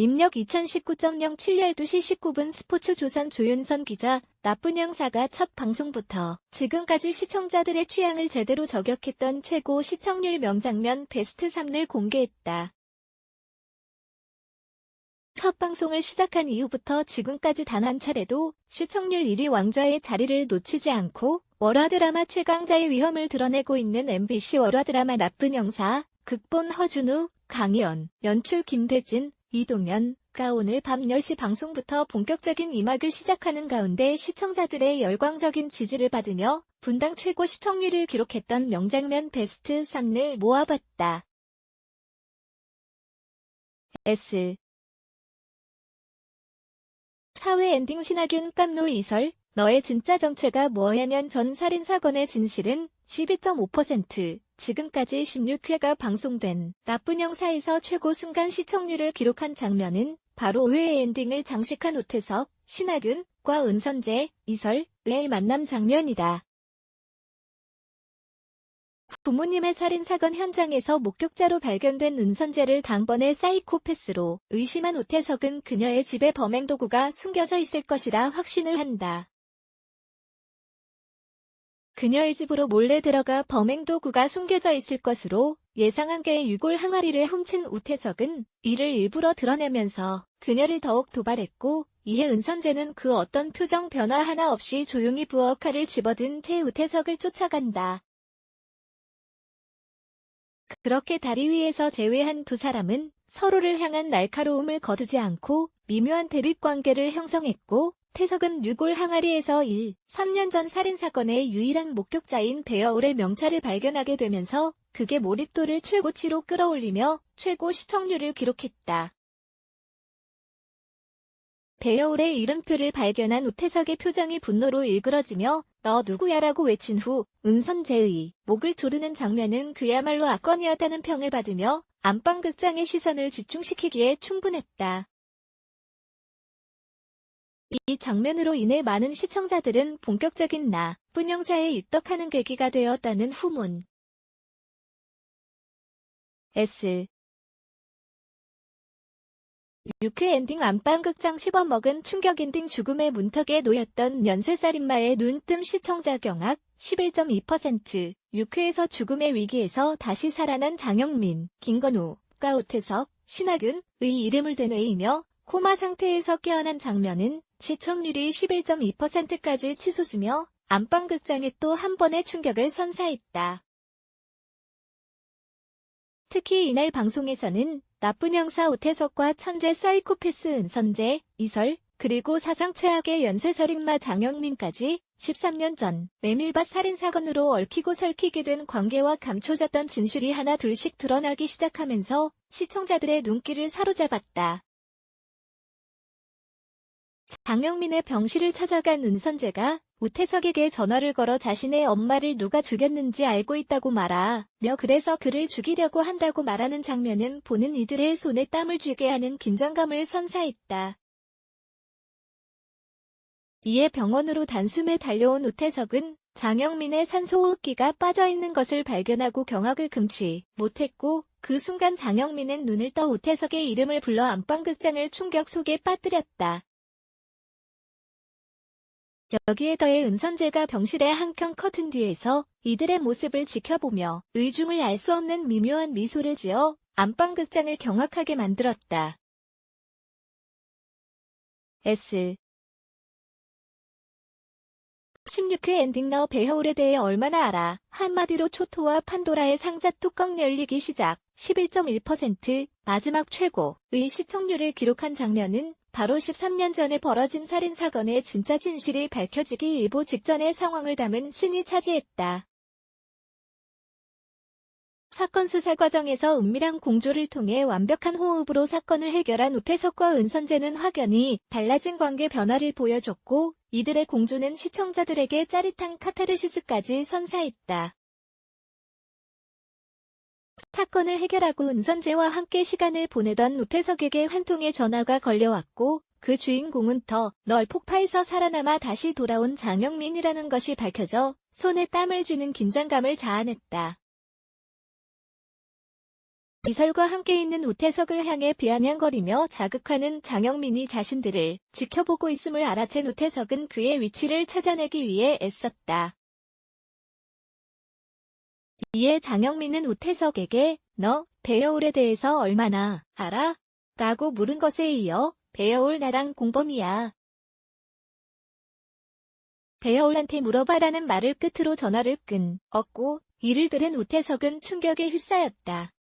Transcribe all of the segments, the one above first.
입력 2019.07 12시 19분 스포츠조선 조윤선 기자. 나쁜 형사가 첫 방송부터 지금까지 시청자들의 취향을 제대로 저격했던 최고 시청률 명장면 베스트 3를 공개했다. 첫 방송을 시작한 이후부터 지금까지 단 한 차례도 시청률 1위 왕좌의 자리를 놓치지 않고 월화 드라마 최강자의 위험을 드러내고 있는 MBC 월화 드라마 나쁜 형사, 극본 허준우, 강희연, 연출 김대진, 이동현가 오늘 밤 10시 방송부터 본격적인 2막을 시작하는 가운데 시청자들의 열광적인 지지를 받으며 분당 최고 시청률을 기록했던 명장면 베스트 3를 모아봤다. S. 사회 엔딩 신하균 깜놀 이설, 너의 진짜 정체가 뭐야? 년 전 살인사건의 진실은 12.5%, 지금까지 16회가 방송된 나쁜 형사에서 최고 순간 시청률을 기록한 장면은 바로 5회의 엔딩을 장식한 우태석, 신하균과 은선재, 이설의 만남 장면이다. 부모님의 살인사건 현장에서 목격자로 발견된 은선재를 단번에 사이코패스로 의심한 우태석은 그녀의 집에 범행도구가 숨겨져 있을 것이라 확신을 한다. 그녀의 집으로 몰래 들어가 범행도구가 숨겨져 있을 것으로 예상한 개의 유골 항아리를 훔친 우태석은 이를 일부러 드러내면서 그녀를 더욱 도발했고, 이에 은선재는 그 어떤 표정 변화 하나 없이 조용히 부엌 칼을 집어든 채 우태석을 쫓아간다. 그렇게 다리 위에서 제외한 두 사람은 서로를 향한 날카로움을 거두지 않고 미묘한 대립관계를 형성했고, 태석은 유골 항아리에서 3년 전 살인사건의 유일한 목격자인 배여울의 명찰을 발견하게 되면서 그게 몰입도를 최고치로 끌어올리며 최고 시청률을 기록했다. 배여울의 이름표를 발견한 우태석의 표정이 분노로 일그러지며 너 누구야라고 외친 후 은선재의 목을 조르는 장면은 그야말로 압권이었다는 평을 받으며 안방극장의 시선을 집중시키기에 충분했다. 이 장면으로 인해 많은 시청자들은 본격적인 나쁜 형사에 입덕하는 계기가 되었다는 후문. S. 6회 엔딩 안방극장 10억 먹은 충격 엔딩 죽음의 문턱에 놓였던 연쇄살인마의 눈뜸 시청자 경악 11.2%, 6회에서 죽음의 위기에서 다시 살아난 장영민, 김건우가 우태석, 신하균의 이름을 되뇌이며 코마 상태에서 깨어난 장면은 시청률이 11.2%까지 치솟으며 안방극장에 또 한 번의 충격을 선사했다. 특히 이날 방송에서는 나쁜 형사 우태석과 천재 사이코패스 은선재, 이설, 그리고 사상 최악의 연쇄살인마 장영민까지 13년 전 메밀밭 살인사건으로 얽히고 설키게 된 관계와 감춰졌던 진실이 하나 둘씩 드러나기 시작하면서 시청자들의 눈길을 사로잡았다. 장영민의 병실을 찾아간 은선재가 우태석에게 전화를 걸어 자신의 엄마를 누가 죽였는지 알고 있다고 말하며 그래서 그를 죽이려고 한다고 말하는 장면은 보는 이들의 손에 땀을 쥐게 하는 긴장감을 선사했다. 이에 병원으로 단숨에 달려온 우태석은 장영민의 산소호흡기가 빠져있는 것을 발견하고 경악을 금치 못했고, 그 순간 장영민은 눈을 떠 우태석의 이름을 불러 안방극장을 충격 속에 빠뜨렸다. 여기에 더해 은선재가 병실의 한켠 커튼 뒤에서 이들의 모습을 지켜보며 의중을 알 수 없는 미묘한 미소를 지어 안방극장을 경악하게 만들었다. S. 16회 엔딩 너 배여울에 대해 얼마나 알아? 한마디로 초토와 판도라의 상자 뚜껑 열리기 시작 11.1%, 마지막 최고의 시청률을 기록한 장면은 바로 13년 전에 벌어진 살인사건의 진짜 진실이 밝혀지기 일보 직전의 상황을 담은 씬이 차지했다. 사건 수사 과정에서 은밀한 공조를 통해 완벽한 호흡으로 사건을 해결한 우태석과 은선재는 확연히 달라진 관계 변화를 보여줬고, 이들의 공조는 시청자들에게 짜릿한 카타르시스까지 선사했다. 사건을 해결하고 은선재와 함께 시간을 보내던 우태석에게 한 통의 전화가 걸려왔고, 그 주인공은 널 폭파해서 살아남아 다시 돌아온 장영민이라는 것이 밝혀져 손에 땀을 쥐는 긴장감을 자아냈다. 이설과 함께 있는 우태석을 향해 비아냥거리며 자극하는 장영민이 자신들을 지켜보고 있음을 알아챈 우태석은 그의 위치를 찾아내기 위해 애썼다. 이에 장영민은 우태석에게 "너 배여울에 대해서 얼마나 알아?" 라고 물은 것에 이어 "배여울 나랑 공범이야. 배여울한테 물어봐라는 말을 끝으로 전화를 끊었고, 이를 들은 우태석은 충격에 휩싸였다.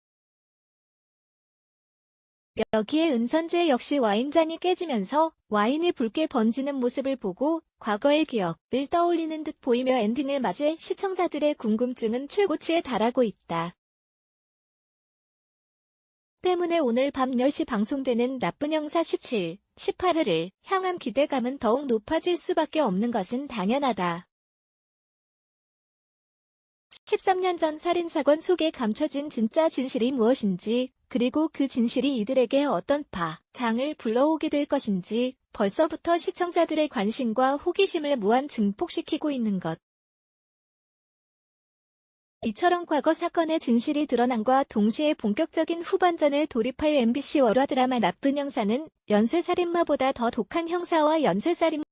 여기에 은선재 역시 와인잔이 깨지면서 와인이 붉게 번지는 모습을 보고 과거의 기억을 떠올리는 듯 보이며 엔딩을 맞이 시청자들의 궁금증은 최고치에 달하고 있다. 때문에 오늘 밤 10시 방송되는 나쁜 형사 17, 18회를 향한 기대감은 더욱 높아질 수밖에 없는 것은 당연하다. 13년 전 살인사건 속에 감춰진 진짜 진실이 무엇인지, 그리고 그 진실이 이들에게 어떤 파장을 불러오게 될 것인지 벌써부터 시청자들의 관심과 호기심을 무한 증폭시키고 있는 것. 이처럼 과거 사건의 진실이 드러남과 동시에 본격적인 후반전에 돌입할 MBC 월화 드라마 나쁜 형사는 연쇄살인마보다 더 독한 형사와 연쇄살인